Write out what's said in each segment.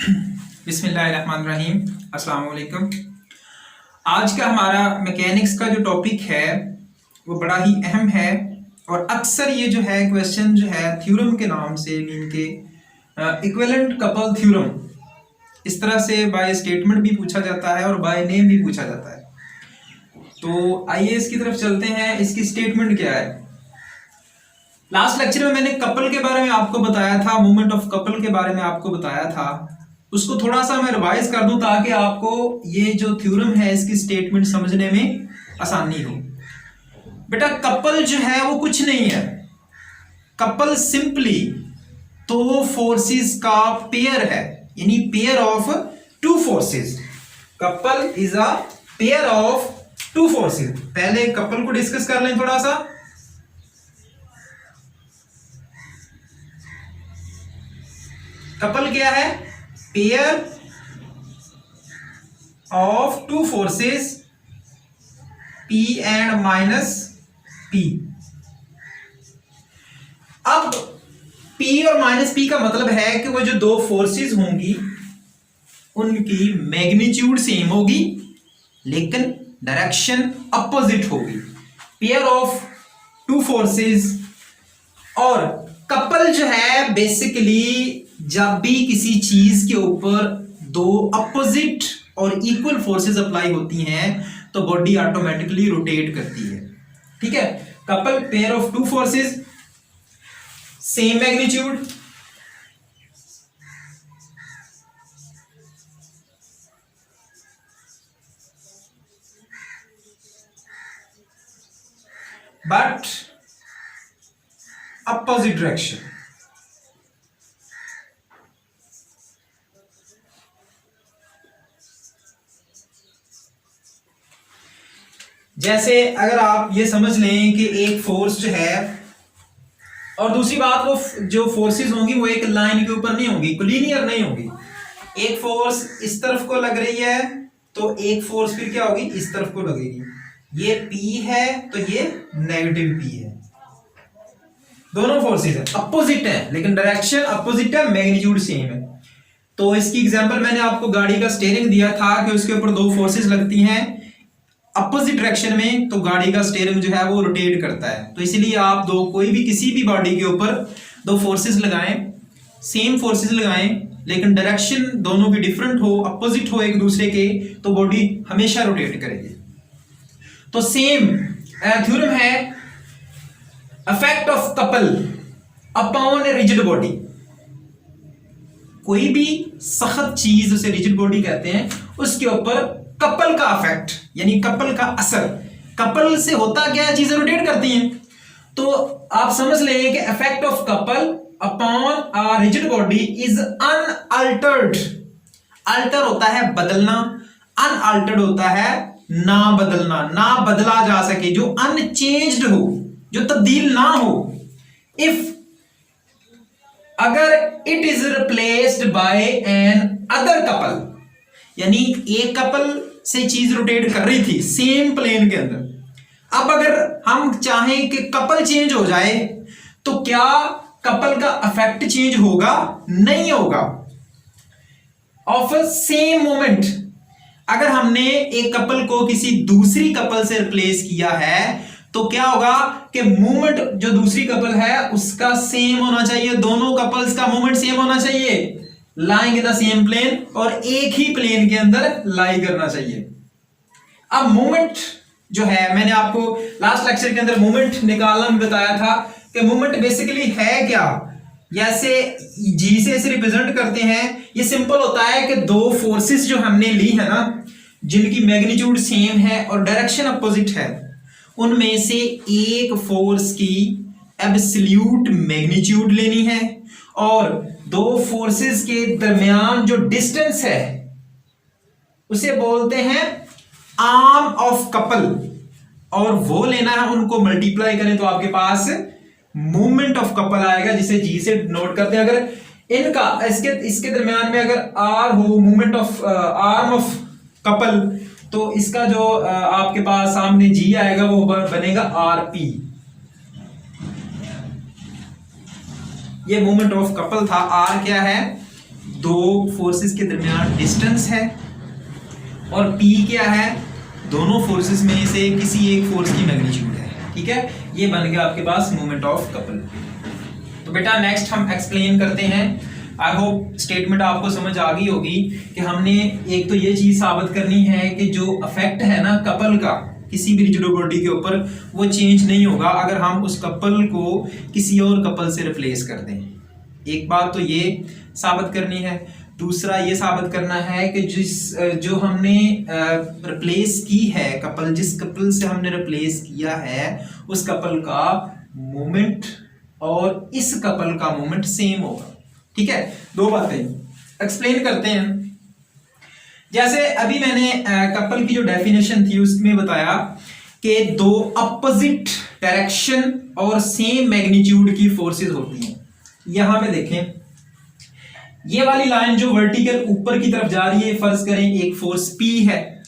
बिस्मिल्लाहिर्रहमानिर्रहीम, अस्सलाम वालेकुम। आज का हमारा मैकेनिक्स का जो टॉपिक है वो बड़ा ही अहम है और अक्सर ये जो है क्वेश्चन जो है थ्योरम के नाम से मीन के इक्विवेलेंट कपल थ्योरम इस तरह से बाय स्टेटमेंट भी पूछा जाता है और बाय नेम भी पूछा जाता है। तो आइए इसकी तरफ चलते हैं। इसकी स्टेटमेंट क्या है? लास्ट लेक्चर में मैंने कपल के बारे में आपको बताया था, मूवमेंट ऑफ कपल के बारे में आपको बताया था। उसको थोड़ा सा मैं रिवाइज कर दूं ताकि आपको ये जो थ्योरम है इसकी स्टेटमेंट समझने में आसानी हो। बेटा कपल जो है वो कुछ नहीं है। कपल सिंपली दो फोर्सेस का पेयर है, यानी pair of two forces. Couple is a pair of two forces. पहले कपल को डिस्कस कर लें थोड़ा सा। कपल क्या है? Pair of two forces P and minus P। अब P और माइनस P का मतलब है कि वो जो दो फोर्सेस होंगी उनकी मैग्नीट्यूड सेम होगी लेकिन डायरेक्शन अपोजिट होगी। Pair of two forces. और कपल जो है बेसिकली जब भी किसी चीज के ऊपर दो अपोजिट और इक्वल फोर्सेस अप्लाई होती हैं तो बॉडी ऑटोमेटिकली रोटेट करती है। ठीक है, couple pair of two forces, same magnitude, but opposite direction. जैसे अगर आप ये समझ लें कि एक फोर्स जो है और दूसरी बात वो जो फोर्सेस होंगी वो एक लाइन के ऊपर नहीं होंगी, कोलिनियर नहीं होगी। एक फोर्स इस तरफ को लग रही है तो एक फोर्स फिर क्या होगी, इस तरफ को लगेगी। ये P है तो ये नेगेटिव P है। दोनों फोर्सेस है, अपोजिट है लेकिन डायरेक्शन अपोजिट है, मैग्नीट्यूड सेम है। तो इसकी एग्जांपल मैंने आपको गाड़ी का स्टीयरिंग दिया था कि उसके ऊपर दो फोर्सेस लगती हैं अपोजिट डायरेक्शन में, तो गाड़ी का स्टीयरिंग जो है वो रोटेट करता है। तो इसलिए आप दो कोई भी किसी भी बॉडी के ऊपर दो फोर्सेस लगाएं, सेम फोर्सेस लगाएं लेकिन डायरेक्शन दोनों की डिफरेंट हो, अपोजिट हो एक दूसरे के, तो बॉडी हमेशा रोटेट करेगी। तो सेम थ्योरम है effect of couple upon a rigid body. कोई भी सख्त चीज उसे रिजिड बॉडी कहते हैं, उसके ऊपर कपल का इफेक्ट यानी कपल का असर। कपल से होता क्या है, चीजें रोटेट करती हैं। तो आप समझ लें कि effect of couple upon a rigid body is unaltered. Alter होता है बदलना, अनअल्टर्ड होता है ना बदलना, ना बदला जा सके, जो अनचेंज्ड हो, जो तब्दील ना हो। इफ अगर it is replaced by another couple, यानी एक कपल से चीज रोटेट कर रही थी सेम प्लेन के अंदर। अब अगर हम चाहें कि कपल चेंज हो जाए तो क्या कपल का इफेक्ट चेंज होगा? नहीं होगा। ऑफ सेम मोमेंट अगर हमने एक कपल को किसी दूसरी कपल से रिप्लेस किया है तो क्या होगा कि मूवमेंट जो दूसरी कपल है उसका सेम होना चाहिए, दोनों कपल्स का मूवमेंट सेम होना चाहिए, lying in the same plane और एक ही प्लेन के अंदर लाई करना चाहिए। अब मूवमेंट जो है, मैंने आपको लास्ट लेक्चर के अंदर मूवमेंट निकालना भी बताया था कि मूवमेंट बेसिकली है क्या। जैसे जी से इसे रिप्रेजेंट करते हैं, ये सिंपल होता है कि दो फोर्सेस जो हमने ली है ना, जिनकी मैग्नीट्यूड सेम है और डायरेक्शन अपोजिट है, उनमें से एक फोर्स की एब्सोल्यूट मैग्नीट्यूड लेनी है और दो फोर्सेस के दरमियान जो डिस्टेंस है उसे बोलते हैं आर्म ऑफ कपल, और वो लेना है, उनको मल्टीप्लाई करें तो आपके पास मूवमेंट ऑफ कपल आएगा, जिसे जी से नोट करते हैं। अगर इनका इसके दरमियान में अगर आर हो, movement of arm of couple, तो इसका जो आपके पास सामने जी आएगा वो बनेगा RP। ये मूवमेंट ऑफ कपल था। आर क्या है? दो फोर्सेस के दरमियान डिस्टेंस है, और P क्या है, दोनों फोर्सेस में से किसी एक फोर्स की मैग्नीट्यूड है। ठीक है, ये बन गया आपके पास मोमेंट ऑफ कपल। तो बेटा नेक्स्ट हम एक्सप्लेन करते हैं। आई होप स्टेटमेंट आपको समझ आ गई होगी कि हमने एक तो ये चीज साबित करनी है कि जो अफेक्ट है ना कपल का किसी भी रिजिड बॉडी के ऊपर, वो चेंज नहीं होगा अगर हम उस कपल को किसी और कपल से रिप्लेस कर दें। एक बात तो ये साबित करनी है। दूसरा ये साबित करना है कि जो हमने रिप्लेस की है कपल, जिस कपल से हमने रिप्लेस किया है उस कपल का मोमेंट और इस कपल का मोमेंट सेम होगा। ठीक है, दो बातें एक्सप्लेन करते हैं। जैसे अभी मैंने कपल की जो डेफिनेशन थी उसमें बताया कि दो अपोजिट डायरेक्शन और सेम मैग्नीट्यूड की फोर्सेस होती हैं। यहां पे देखें, ये वाली लाइन जो वर्टिकल ऊपर की तरफ जा रही है, फर्ज करें एक फोर्स P है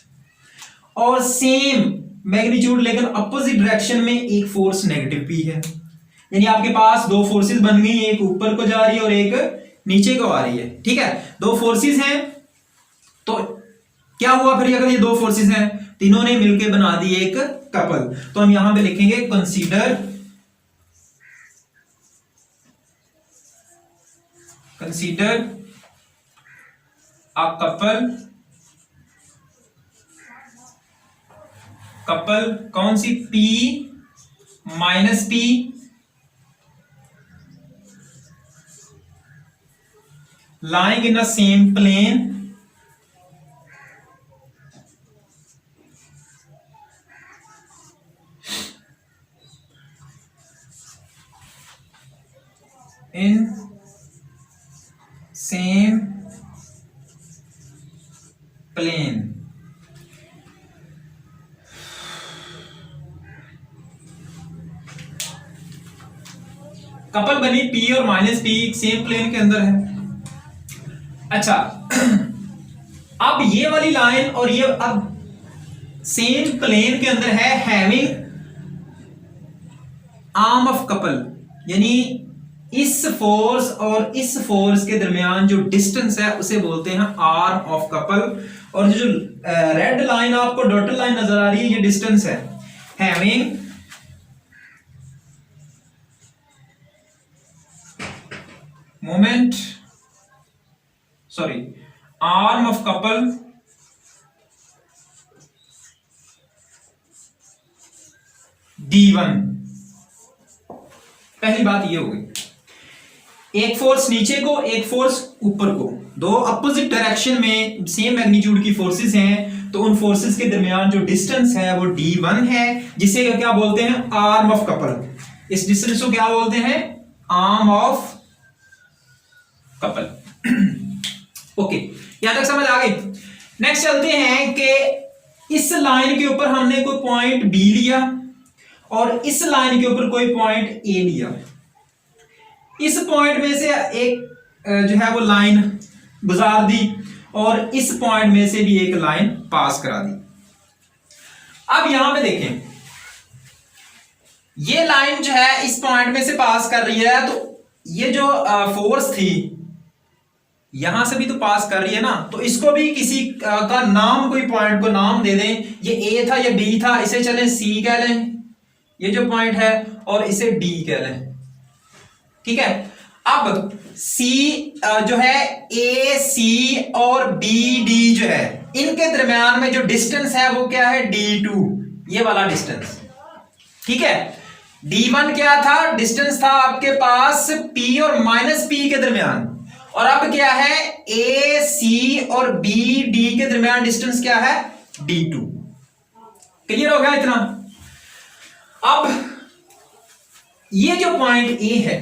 और सेम मैग्नीट्यूड लेकिन अपोजिट डायरेक्शन में एक फोर्स नेगेटिव P है, यानी आपके पास दो फोर्सेस बन गई, एक ऊपर को जा रही है और एक नीचे को आ रही है। ठीक है, दो फोर्सेस हैं, तो क्या हुआ फिर अगर ये दो फोर्सेस हैं, तीनों ने मिलकर बना दी एक कपल। तो हम यहां पे लिखेंगे कंसीडर अ कपल कौन सी, P minus P lying in the same plane in same plane। Couple बनी P और माइनस P सेम प्लेन के अंदर है। अच्छा, अब ये वाली लाइन और ये अब सेम प्लेन के अंदर है, हैविंग आर्म ऑफ कपल, यानी इस फोर्स और इस फोर्स के दरमियान जो डिस्टेंस है उसे बोलते हैं आर्म ऑफ कपल। और जो रेड लाइन आपको डॉटेड लाइन नजर आ रही है, ये डिस्टेंस है, having moment arm of couple D1। पहली बात ये हो गई, एक फोर्स नीचे को एक फोर्स ऊपर को, दो अपोजिट डायरेक्शन में सेम मैग्नीट्यूड की फोर्सेस हैं, तो उन फोर्सेस के दरमियान जो डिस्टेंस है वो D1 है, जिसे क्या बोलते हैं, आर्म ऑफ कपल। इस डिस्टेंस को क्या बोलते हैं, आर्म ऑफ कपल। ओके, यहां तक समझ आ गई। नेक्स्ट चलते हैं कि इस लाइन के ऊपर हमने कोई पॉइंट B लिया और इस लाइन के ऊपर कोई पॉइंट A लिया। इस पॉइंट में से एक जो है वो लाइन गुजार दी और इस पॉइंट में से भी एक लाइन पास करा दी। अब यहां पे देखें, ये लाइन जो है इस पॉइंट में से पास कर रही है, तो ये जो फोर्स थी यहां से भी तो पास कर रही है ना, तो इसको भी किसी का नाम, कोई पॉइंट को नाम दे दें। ये A था, ये B था, इसे चलें C कह लें, ये जो पॉइंट है, और इसे D कह लें। ठीक है, अब C जो है A C और B D जो है, इनके दरमियान में जो डिस्टेंस है वो क्या है, D2, ये वाला डिस्टेंस। ठीक है, D1 क्या था, डिस्टेंस था आपके पास P और माइनस P के दरमियान, और अब क्या है, A C और B D के दरमियान डिस्टेंस क्या है, D2। क्लियर हो गया इतना। अब ये जो पॉइंट A है,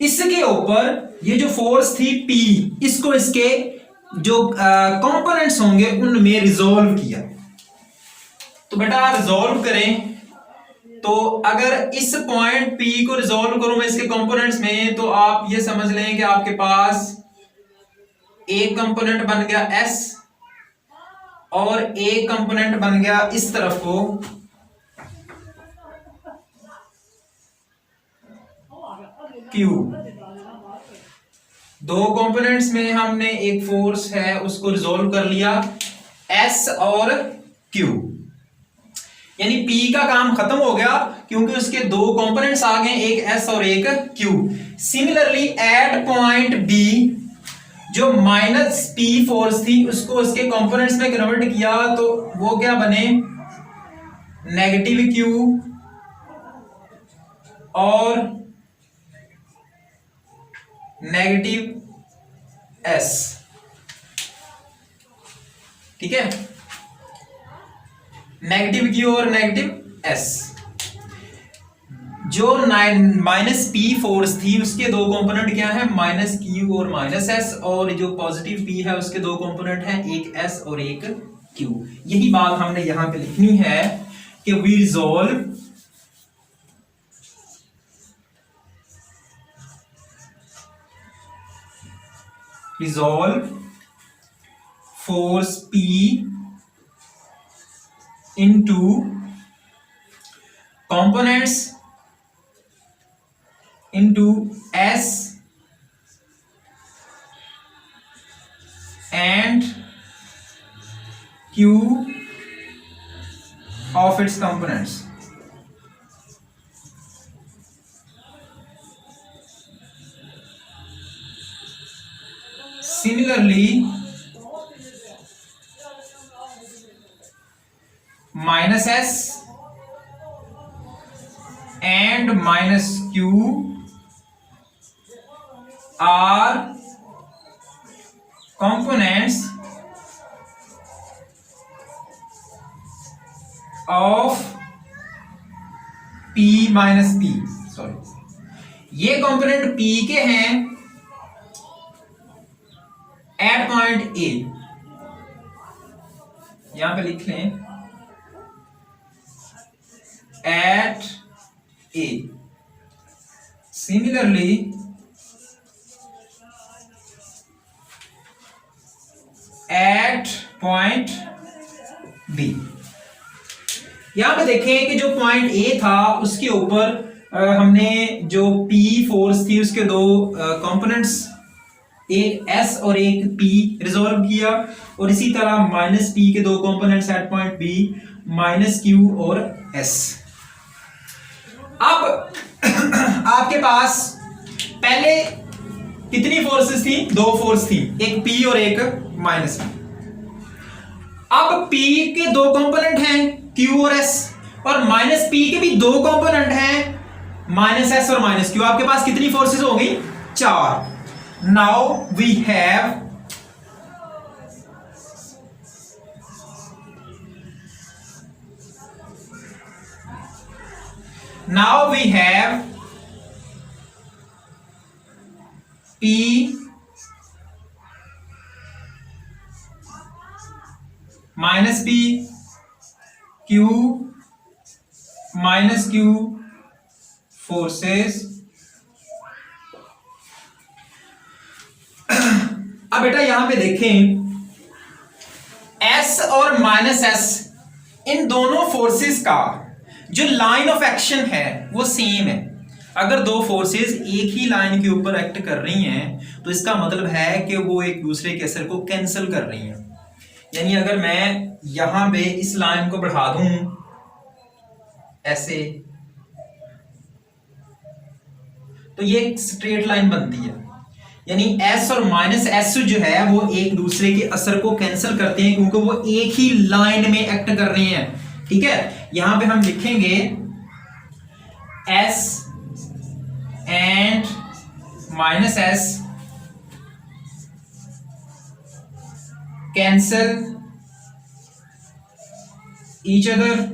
इसके ऊपर ये जो फोर्स थी P, इसको इसके जो कंपोनेंट्स होंगे उनमें रिजॉल्व किया। तो बेटा रिजॉल्व करें, तो अगर इस पॉइंट P को रिजॉल्व करूं मैं इसके कंपोनेंट्स में, तो आप ये समझ लें कि आपके पास एक कंपोनेंट बन गया S और एक कंपोनेंट बन गया इस तरफ को Q। दो कंपोनेंट्स में हमने एक फोर्स है उसको रिजोल्व कर लिया, एस और क्यू, यानी पी का काम खत्म हो गया क्योंकि उसके दो कंपोनेंट्स आ गए, एक एस और एक Q. Similarly at point B जो माइनस पी फोर्स थी उसको उसके कंपोनेंट्स में कन्वर्ट किया तो वो क्या बने, नेगेटिव क्यू और नेगेटिव एस। ठीक है, नेगेटिव क्यू और नेगेटिव एस। जो माइनस पी फोर्स थी उसके दो कंपोनेंट क्या है, माइनस क्यू और माइनस एस, और जो पॉजिटिव पी है उसके दो कंपोनेंट हैं, एक एस और एक क्यू। यही बात हमने यहां पे लिखनी है कि we resolve force P into components into S and Q of its components. Similarly, minus S and minus Q are components of P minus P। Sorry, ये कंपोनेंट P के हैं एट पॉइंट ए, यहां पे लिख लें eight A. Similarly at point B, यहां पे देखें कि जो पॉइंट ए था उसके ऊपर हमने जो पी फोर्स थी उसके दो कंपोनेंट्स, एक एस और एक पी रिजॉल्व किया, और इसी तरह माइनस पी के दो components at point B, minus Q और एस। अब आपके पास पहले कितनी फोर्सेस थी, दो फोर्स थी, एक पी और एक माइनस पी। अब पी के दो कंपोनेंट हैं क्यू और एस, और माइनस पी के भी दो कंपोनेंट हैं माइनस एस और माइनस क्यू। आपके पास कितनी फोर्सेस हो गई, चार। Now we have P minus P, Q minus Q forces। अब बेटा यहां पे देखें S और माइनस S, इन दोनों फोर्सेस का जो लाइन ऑफ एक्शन है वो सेम है। अगर दो फोर्सेस एक ही लाइन के ऊपर एक्ट कर रही हैं तो इसका मतलब है कि वो एक दूसरे के असर को कैंसिल कर रही हैं। यानी अगर मैं यहां पे इस लाइन को बढ़ा दूं ऐसे, तो ये एक स्ट्रेट लाइन बनती है, यानी S और माइनस S जो है वो एक दूसरे के असर को कैंसिल करते हैं क्योंकि वो एक ही लाइन में एक्ट कर रहे हैं। ठीक है, यहां पे हम लिखेंगे S and minus S cancel each other.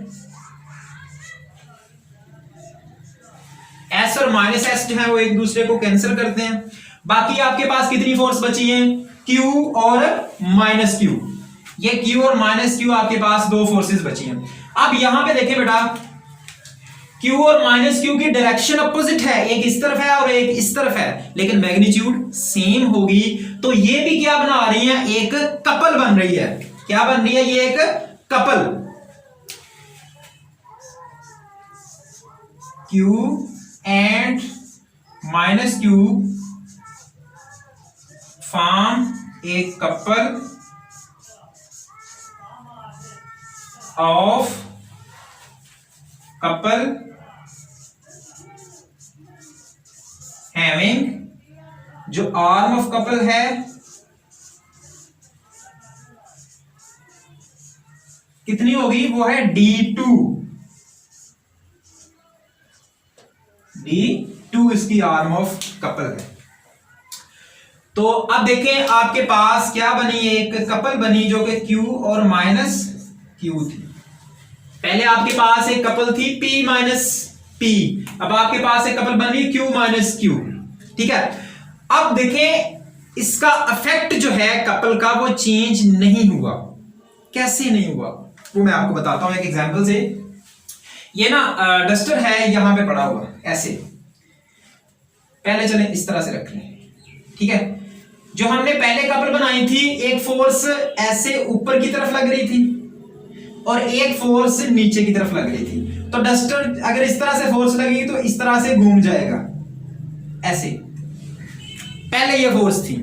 S और माइनस S जो है वो एक दूसरे को कैंसिल करते हैं। बाकी आपके पास कितनी फोर्स बची है, Q और माइनस Q। ये Q और माइनस Q आपके पास दो फोर्सेस बची हैं। अब यहां पे देखें बेटा, Q और माइनस Q की डायरेक्शन अपोजिट है, एक इस तरफ है और एक इस तरफ है, लेकिन मैग्नीट्यूड सेम होगी। तो ये भी क्या बना रही है, एक कपल बन रही है। क्या बन रही है, ये एक couple. Q and minus Q form a couple having, जो आर्म ऑफ कपल है कितनी होगी, वो है D2 इसकी आर्म ऑफ कपल है। तो अब देखें आपके पास क्या बनी, एक कपल बनी जो कि Q और माइनस Q थी। पहले आपके पास एक कपल थी P माइनस P, अब आपके पास एक कपल बनी Q माइनस Q, ठीक है। अब देखें इसका इफेक्ट जो है कपल का वो चेंज नहीं हुआ। कैसे नहीं हुआ वो मैं आपको बताता हूं एक एग्जांपल से। ये ना डस्टर है यहां पे पड़ा हुआ ऐसे, पहले चलें इस तरह से रख लें, ठीक है। जो हमने पहले कपल बनाई थी, एक फोर्स ऐसे ऊपर की तरफ लग रही थी और एक फोर्स नीचे की तरफ लग रही थी। तो डस्टर अगर इस तरह से फोर्स लगेगी तो इस तरह से घूम जाएगा ऐसे, पहले ये फोर्स थी।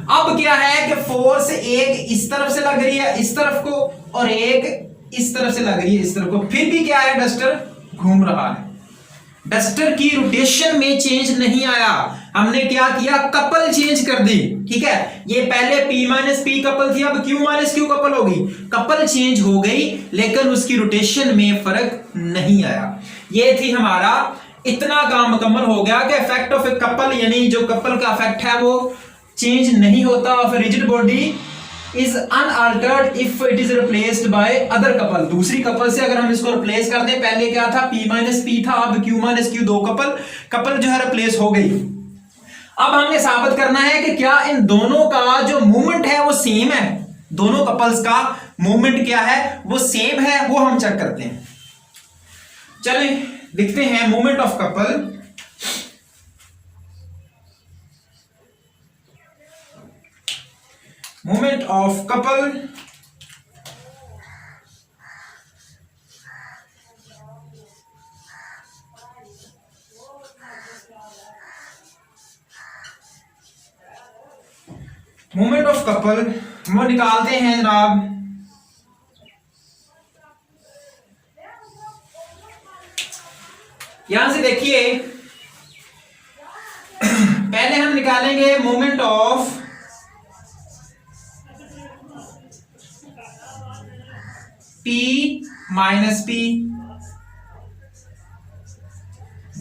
अब क्या है कि फोर्स एक इस तरफ से लग रही है इस तरफ को और एक इस तरफ से लग रही है इस तरफ को, फिर भी क्या है डस्टर घूम रहा है। डस्टर की रोटेशन में चेंज नहीं आया, हमने क्या किया, कपल चेंज कर दी, ठीक है। ये पहले P माइनस P कपल थी, अब Q माइनस Q कपल होगी, कपल चेंज हो गई लेकिन उसकी रोटेशन में फर्क नहीं आया। ये थी हमारा, इतना काम मुकम्मल हो गया कि इफेक्ट ऑफ ए कपल, यानी जो कपल का इफेक्ट है वो चेंज नहीं होता of a rigid body is unaltered if it is replaced by other couple. दूसरी कपल से अगर हम इसको रिप्लेस कर दें, पहले क्या था P माइनस P था, अब Q माइनस Q, दो कपल जो है रिप्लेस हो गई। अब हमने साबित करना है कि क्या इन दोनों का जो मूवमेंट है वो सेम है, दोनों कपल्स का मूवमेंट क्या है वो सेम है, वो हम चेक करते हैं। चलें देखते हैं movement of couple. Movement of couple movement of couple वो निकालते हैं जनाब। यहां से देखिए पहले हम निकालेंगे movement of P minus P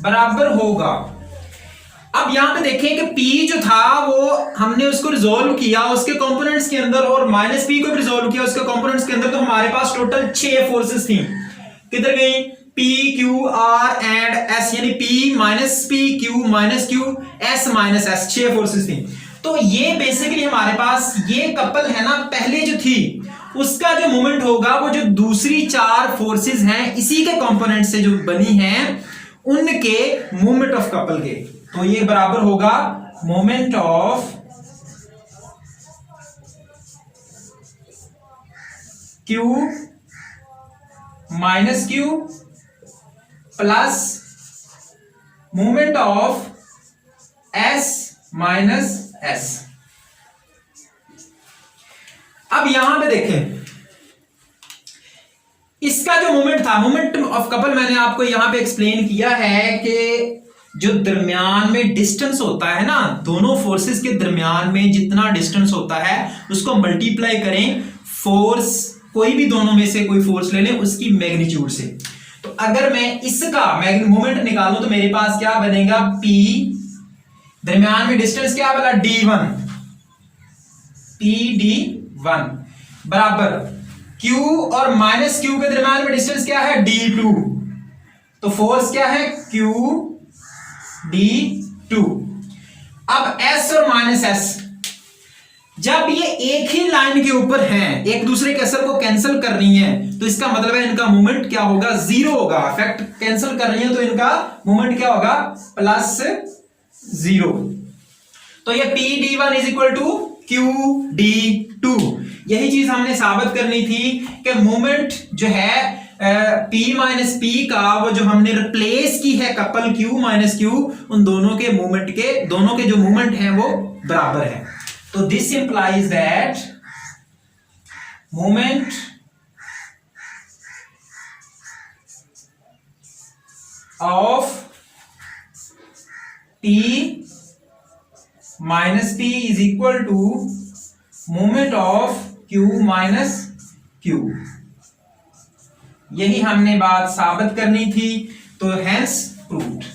बराबर होगा। अब यहां पे देखें कि P जो था वो हमने उसको रिजोल्व किया उसके कंपोनेंट्स के अंदर और माइनस P को भी रिजोल्व किया उसके कंपोनेंट्स के अंदर, तो हमारे पास टोटल 6 फोर्सेस थी। किधर गई, P Q R and S, यानी P minus P Q minus Q S minus S, 6 forces थी। तो ये बेसिकली हमारे पास ये कपल है ना, पहले जो थी उसका जो मूवमेंट होगा वो जो दूसरी 4 फोर्सेस हैं इसी के कंपोनेंट से जो बनी हैं उनके मूवमेंट ऑफ कपल के, तो ये बराबर होगा moment of Q minus Q plus movement of S minus S। अब यहां पे देखें इसका जो मोमेंट था, मोमेंट ऑफ कपल मैंने आपको यहां पे एक्सप्लेन किया है कि जो दरमियान में डिस्टेंस होता है ना, दोनों फोर्सेस के दरमियान में जितना डिस्टेंस होता है उसको मल्टीप्लाई करें फोर्स, कोई भी दोनों में से कोई फोर्स ले लें उसकी मैग्नीट्यूड से। तो अगर मैं इसका मोमेंट निकालूं तो मेरे पास क्या बनेगा, P दरमियान में डिस्टेंस क्या बोला, D1, PD1 बराबर Q और माइनस Q के दरमियान में डिस्टेंस क्या है, D2, तो फोर्स क्या है Q D2। अब S और माइनस S जब ये एक ही लाइन के ऊपर हैं, एक दूसरे के असर को कैंसिल कर रही हैं, तो इसका मतलब है इनका मूवमेंट क्या होगा, 0 होगा। इफेक्ट कैंसिल कर रही है तो इनका मूवमेंट क्या होगा, +0। तो ये PD1 is equal to QD2। यही चीज हमने साबित करनी थी कि मूवमेंट जो है P माइनस P का वो जो हमने रिप्लेस की है कपल Q माइनस Q, उन दोनों के मूवमेंट के, दोनों के जो मूवमेंट हैं वो बराबर है। तो this implies that moment of P minus P is equal to moment of Q minus Q। यही हमने बात साबित करनी थी, तो hence proved।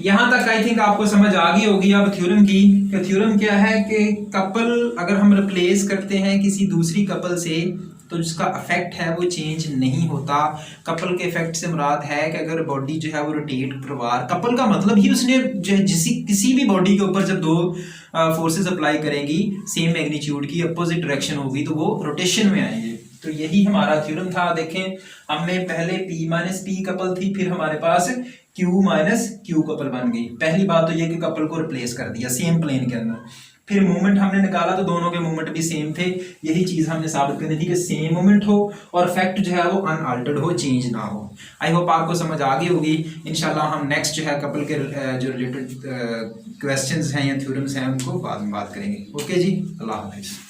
यहां तक आई थिंक आपको समझ आ गई होगी अब थ्योरम की। थ्योरम क्या है कि कपल अगर हम रिप्लेस करते हैं किसी दूसरी कपल से तो जिसका इफेक्ट है वो चेंज नहीं होता। कपल के इफेक्ट से मुराद है कि अगर बॉडी जो है वो रोटेट करवा, कपल का मतलब ही उसने किसी भी बॉडी के ऊपर जब दो फोर्सेस अप्लाई करेंगी सेम मैग्नीट्यूड की, अपोजिट डायरेक्शन होगी, तो वो रोटेशन में आएंगे। तो यही हमारा थ्योरम था। देखें हमने पहले P माइनस P कपल थी, फिर हमारे पास Q माइनस Q कपल बन गई। पहली बात तो ये कि कपल को रिप्लेस कर दिया सेम प्लेन के अंदर। फिर मूवमेंट हमने निकाला तो दोनों के मूवमेंट भी सेम थे। यही चीज हमने साबित करनी थी कि सेम मूवमेंट हो और इफेक्ट जो है वो अनअल्टर्ड हो, चेंज ना हो। आई होप आपको समझ आ गई होगी। इंशाल्लाह हम नेक्स्ट जो है कपल के जो रिलेटेड क्वेश्चंस हैं या थ्योरम्स हैं उनको बाद में बात करेंगे। ओके जी, अल्लाह हाफिज़।